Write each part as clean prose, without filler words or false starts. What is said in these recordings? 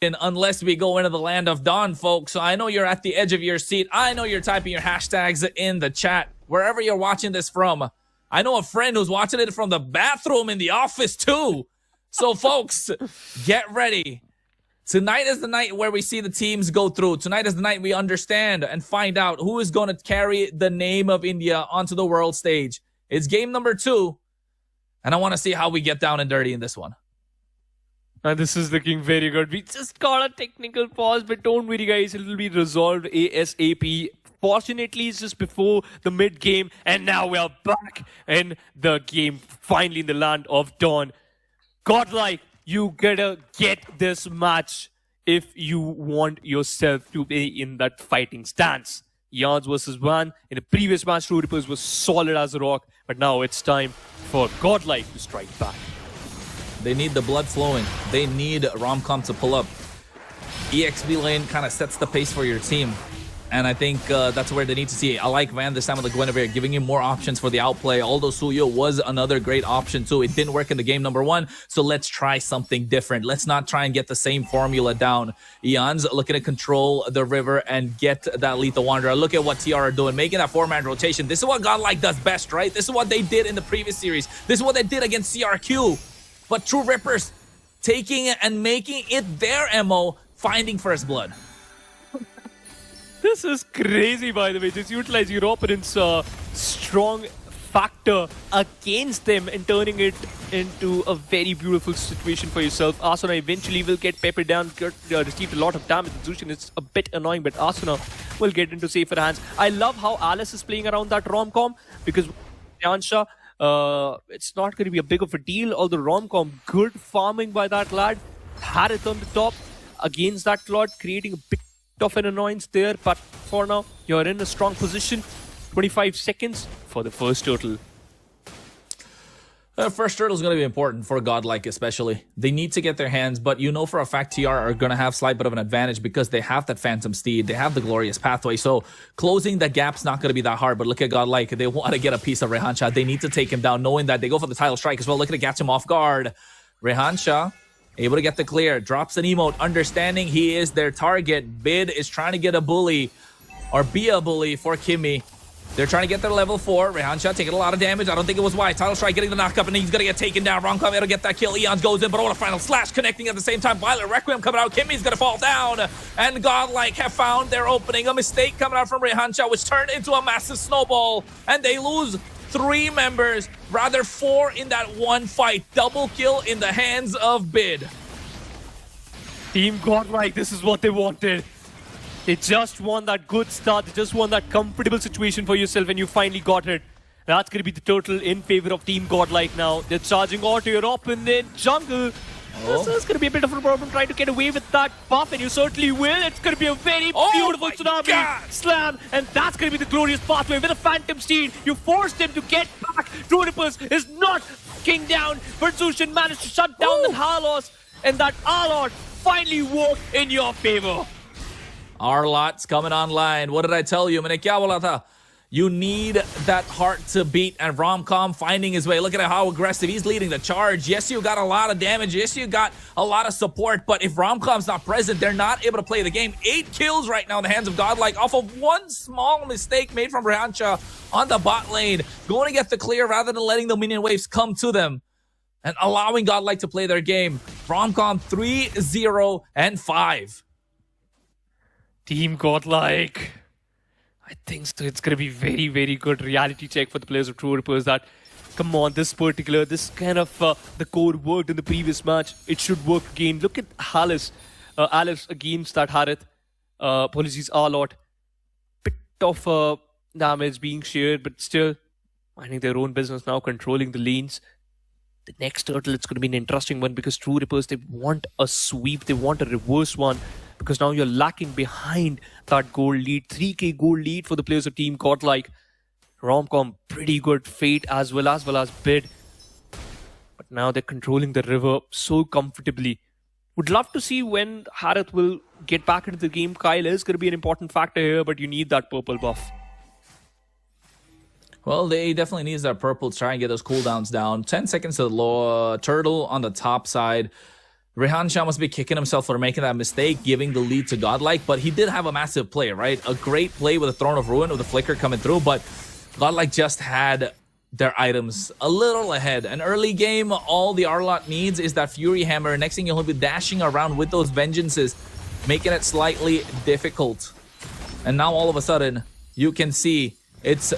unless we go into the land of Dawn, folks. So I know you're at the edge of your seat. I know you're typing your hashtags in the chat, wherever you're watching this from. I know a friend who's watching it from the bathroom in the office too. So folks, get ready. Tonight is the night where we see the teams go through. Tonight is the night we understand and find out who is going to carry the name of India onto the world stage. It's game number 2. And I want to see how we get down and dirty in this one. And this is looking very good. We just got a technical pause, but don't worry, guys. It will be resolved ASAP. Fortunately, it's just before the mid-game, and now we are back in the game, finally in the land of Dawn. Godlike, you gotta get this match if you want yourself to be in that fighting stance. Yards versus Van. In the previous match, True Rippers was solid as a rock, but now it's time for Godlike to strike back. They need the blood flowing. They need Romcom to pull up. EXP lane kind of sets the pace for your team. And I think that's where they need to see it. I like Van this time with the Guinevere, giving you more options for the outplay. Although Suyo was another great option too. It didn't work in the game number 1, so let's try something different. Let's not try and get the same formula down. Eon's looking to control the river and get that Lethal Wanderer. Look at what TR are doing, making that 4-man rotation. This is what Godlike does best, right? This is what they did in the previous series. This is what they did against CRQ. But True Rippers taking it and making it their MO, finding first blood. This is crazy, by the way. Just utilize your opponent's strong factor against them and turning it into a very beautiful situation for yourself. Asuna eventually will get peppered down, received a lot of damage. Zushin is a bit annoying, but Asuna will get into safer hands. I love how Alice is playing around that Romcom, because Yansha, it's not going to be a big of a deal. Although Romcom, good farming by that lad. Harith on the top against that Claude, creating a bit of an annoyance there. But for now, you're in a strong position. 25 seconds for the first turtle. First turtle is going to be important for Godlike especially. They need to get their hands, but you know for a fact TR are going to have slight bit of an advantage because they have that Phantom Steed. They have the Glorious Pathway, so closing the gap's not going to be that hard. But look at Godlike. They want to get a piece of Rehansha. They need to take him down, knowing that they go for the title strike as well. Look at it, catch him off guard. Rehansha able to get the clear, drops an emote, understanding he is their target. Bid is trying to get a bully, or be a bully for Kimmy. They're trying to get their level 4. Rehansha taking a lot of damage. I don't think it was wide. Title Strike getting the knock up, and he's going to get taken down. Romcom able to get that kill. Eons goes in, but what a final slash connecting at the same time. Violet Requiem coming out. Kimmy's going to fall down. And Godlike have found their opening. A mistake coming out from Rehansha, which turned into a massive snowball. And they lose 3 members, rather 4 in that one fight. Double kill in the hands of Bid. Team Godlike, this is what they wanted. They just want that good start. They just want that comfortable situation for yourself, and you finally got it. That's going to be the total in favor of Team Godlike now. They're charging onto your opponent, Jungle. This is going to be a bit of a problem trying to get away with that buff, and you certainly will. It's going to be a very beautiful tsunami slam, and that's going to be the Glorious Pathway with a Phantom Steed. You forced him to get back. True Rippers is not king down, but Zushin managed to shut down the Halos, and that Alot finally worked in your favor. Arlot's coming online. What did I tell you? You need that heart to beat, and Romcom finding his way. Look at how aggressive he's leading the charge. Yes, you got a lot of damage. Yes, you got a lot of support, but if Romcom's not present, they're not able to play the game. 8 kills right now in the hands of Godlike off of one small mistake made from Rehansha on the bot lane. Going to get the clear rather than letting the minion waves come to them and allowing Godlike to play their game. Romcom 3-0-5. Team Godlike. I think so. It's going to be very, very good reality check for the players of True Rippers that, come on, this kind of, the code worked in the previous match. It should work again. Look at Alice against that Harith. Apologies, Alot. Bit of damage being shared, but still minding their own business now, controlling the lanes. The next turtle, it's going to be an interesting one because True Rippers, they want a sweep. They want a reverse one. Because now you're lacking behind that gold lead. 3k gold lead for the players of Team Godlike. Romcom, pretty good. Fate as well as Bid. But now they're controlling the river so comfortably. Would love to see when Harith will get back into the game. Kyle is going to be an important factor here, but you need that purple buff. Well, they definitely need that purple to try and get those cooldowns down. 10 seconds to the turtle on the top side. Rehan Shah must be kicking himself for making that mistake, giving the lead to Godlike, but he did have a massive play, right? A great play with a Throne of Ruin with a flicker coming through, but Godlike just had their items a little ahead. An early game, all the Arlott needs is that Fury Hammer. Next thing you'll be dashing around with those Vengeances, making it slightly difficult. And now all of a sudden, you can see it's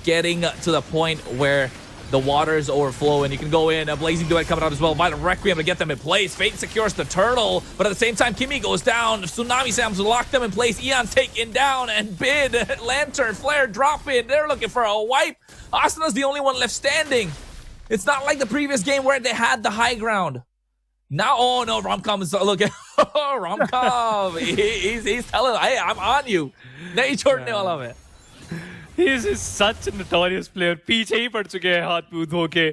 getting to the point where the water is overflowing. You can go in. A Blazing Duet coming out as well. Violent Requiem to get them in place. Fate secures the turtle. But at the same time, Kimmy goes down. Tsunami Sams lock them in place. Eon's taken down. And Bid, Lantern, Flare drop in. They're looking for a wipe. Asuna's the only one left standing. It's not like the previous game where they had the high ground. Now, oh no, Romcom is looking. Romcom. he's telling, hey, I'm on you. नहीं छोड़ने वाला मैं. He is such a notorious player. पीछे ही पड़ चुके हैं हाथ मुंह धो के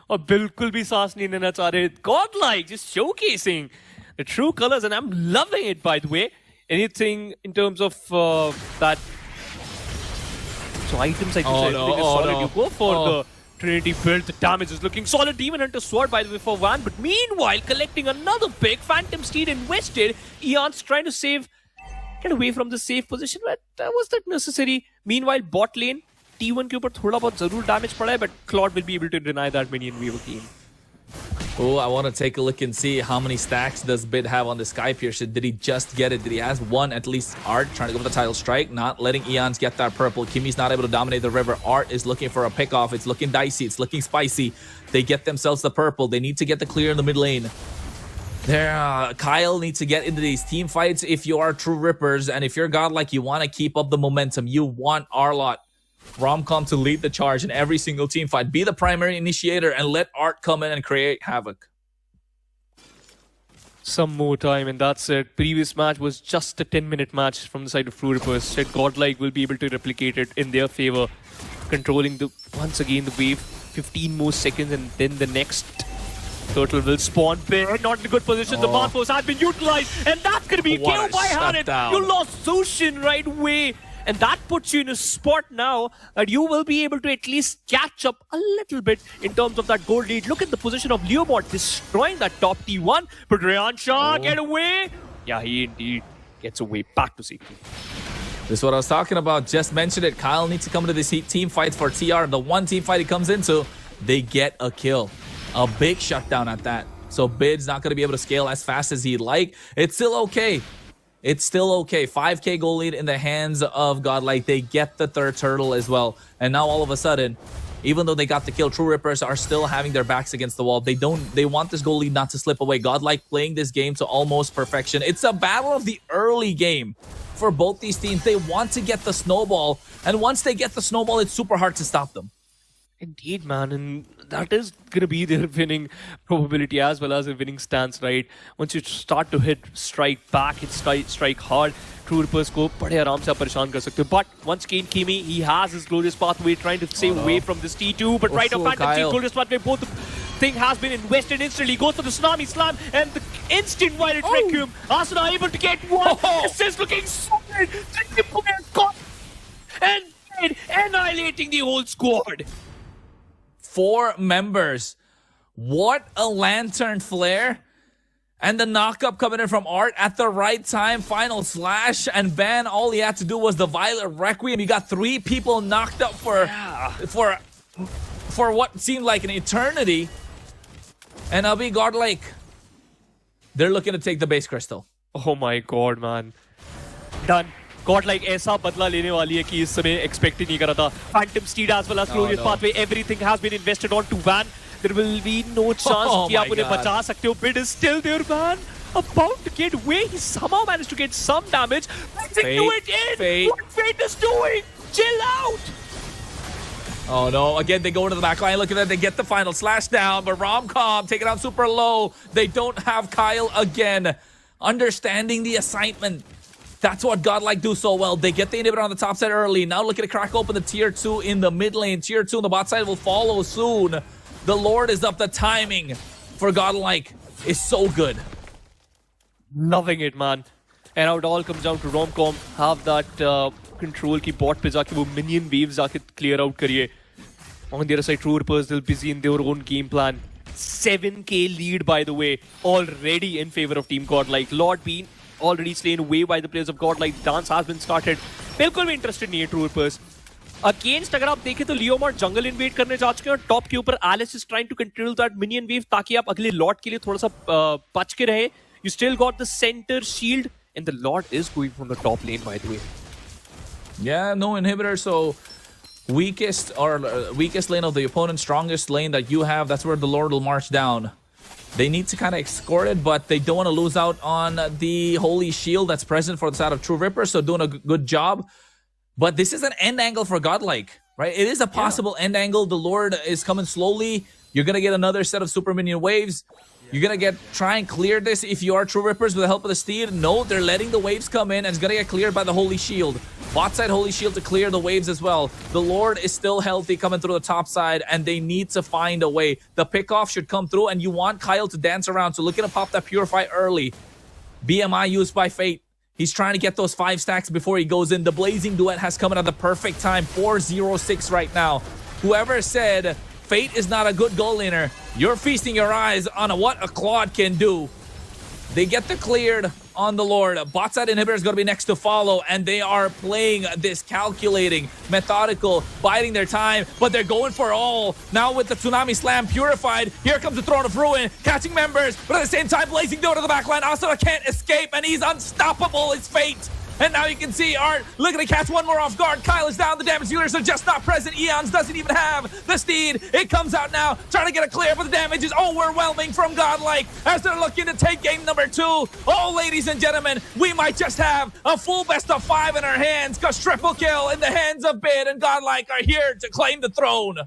और बिल्कुल भी सांस नहीं लेना चाह रहे. Godlike just showcasing the true colors, and I'm loving it. By the way, anything in terms of that. So items I think is solid. You go for the Trinity build. The damage is looking solid. Demon Hunter Sword by the way for one, but meanwhile collecting another pick. Phantom Steed invested. Eon's trying to save. Get away from the safe position, but was that necessary? Meanwhile, bot lane, T1 के ऊपर थोड़ा बहुत जरूर damage पड़ा है, but Claude will be able to deny that minion wave again. Oh, I want to take a look and see how many stacks does Bid have on the Sky Piercer. Did he just get it? Did he have one at least? Art trying to go for the title strike, not letting Eons get that purple. Kimmy's not able to dominate the river. Art is looking for a pick off. It's looking dicey. It's looking spicy. They get themselves the purple. They need to get the clear in the mid lane. Kyle needs to get into these team fights if you are true rippers, and if you're Godlike, you want to keep up the momentum. You want Arlott, Romcom to lead the charge in every single team fight. Be the primary initiator and let Art come in and create havoc. Some more time, and that's it. Previous match was just a 10-minute match from the side of True Rippers. Said Godlike will be able to replicate it in their favor, controlling once again the wave. 15 more seconds, and then the next turtle will spawn. Big, not in a good position. The Marthos have been utilized, and that's going to be killed by Harit. You lost Sushin right away, and that puts you in a spot now that you will be able to at least catch up a little bit in terms of that gold lead. Look at the position of Leobot destroying that top T1, but Rehan Shah get away. Yeah, he indeed gets away back to safety. This is what I was talking about. Just mentioned it. Kyle needs to come into this team fight for TR. The one team fight he comes into, they get a kill. A big shutdown at that. So Bid's not going to be able to scale as fast as he'd like. It's still okay. It's still okay. 5k goal lead in the hands of Godlike. They get the third turtle as well. And now all of a sudden, even though they got the kill, True Rippers are still having their backs against the wall. They want this goal lead not to slip away. Godlike playing this game to almost perfection. It's a battle of the early game for both these teams. They want to get the snowball. And once they get the snowball, it's super hard to stop them. Indeed, man, and that is going to be their winning probability as well as a winning stance, right? Once you start to strike back, strike hard, True Rippers को बड़े आराम से आप परेशान कर सकते हो. But once again, Kimi, he has his glorious pathway, trying to stay away from this T2, but right up Phantom Steed, glorious pathway, both the thing has been invested instantly. Goes for the Tsunami Slam and the instant Violent Requiem. Asuna able to get one. This is looking solid. And annihilating the whole squad. 4 members. What a Lantern Flare. And the knockup coming in from Art at the right time. Final slash and ban. All he had to do was the Violent Requiem. He got 3 people knocked up for what seemed like an eternity. And Abhi Godlike, they're looking to take the base crystal. Oh my god, man. Done. Godlike ऐसा बदला लेने वाली है कि इस समय expect ही नहीं करा था. Phantom Steed as well as Glorious Pathway, everything has been invested on to Van. There will be no chance कि आप उन्हें बचा सकते हो. Bid is still there, Van. About to get away. He somehow managed to get some damage. Fate do it in. What Fate is doing? Chill out. Oh no, again they go into the back line. Look at that, they get the final slash down, but Romcom take it out super low. They don't have Kyle again. Understanding the assignment. That's what Godlike do so well. They get the inhibitor on the top side early. Now look at it crack open the tier 2 in the mid lane. Tier 2 on the bot side will follow soon. The Lord is up. The timing for Godlike is so good. Loving it, man. And how it all comes down to Romcom. Have that control ki bot pe jaake wo minion waves jaake clear out kariye. On the other side, True Rippers, they're busy in their own game plan. 7k lead, by the way, already in favor of Team Godlike. Lord being already slain away by the players of Godlike. Dance has been started. बिल्कुल भी interested नहीं है troopers. Against अगर आप देखें तो लियोमार जंगल invade करने जा चुके हैं और टॉप के ऊपर Alice is trying to control that minion wave ताकि आप अगले लॉर्ड के लिए थोड़ा सा बच के रहे. You still got the centre shield and the Lord is going from the top lane, by the way. Yeah, no inhibitor, so weakest lane of the opponent, strongest lane that you have, that's where the Lord will march down. They need to kind of escort it, but they don't want to lose out on the holy shield that's present for the side of True Ripper, so doing a good job. But this is an end angle for Godlike, right? It is a possible end angle. The Lord is coming slowly. You're going to get another set of super minion waves. You're going to try and clear this if you are True Rippers with the help of the Steed. No, they're letting the waves come in and it's going to get cleared by the Holy Shield. Bot side Holy Shield to clear the waves as well. The Lord is still healthy coming through the top side and they need to find a way. The pickoff should come through and you want Kyle to dance around. So looking to pop that Purify early. BMI used by Fate. He's trying to get those 5 stacks before he goes in. The Blazing Duet has come in at the perfect time. 4-0-6 right now. Whoever said Fate is not a good goal laner, you're feasting your eyes on what a Claude can do. They get the cleared on the Lord. Bot side inhibitor is going to be next to follow, and they are playing this calculating, methodical, biding their time, but they're going for all. Now with the Tsunami Slam purified, here comes the Throne of Ruin, catching members, but at the same time, Blazing Duo to the backline. Asura can't escape, and he's unstoppable. It's Fate. And now you can see Art looking to catch one more off guard. Kyle is down. The damage dealers are just not present. Eons doesn't even have the Steed. It comes out now, trying to get a clear, but the damage is overwhelming from Godlike as they're looking to take game number 2. Oh, ladies and gentlemen, we might just have a full best of 5 in our hands because triple kill in the hands of Bid and Godlike are here to claim the throne.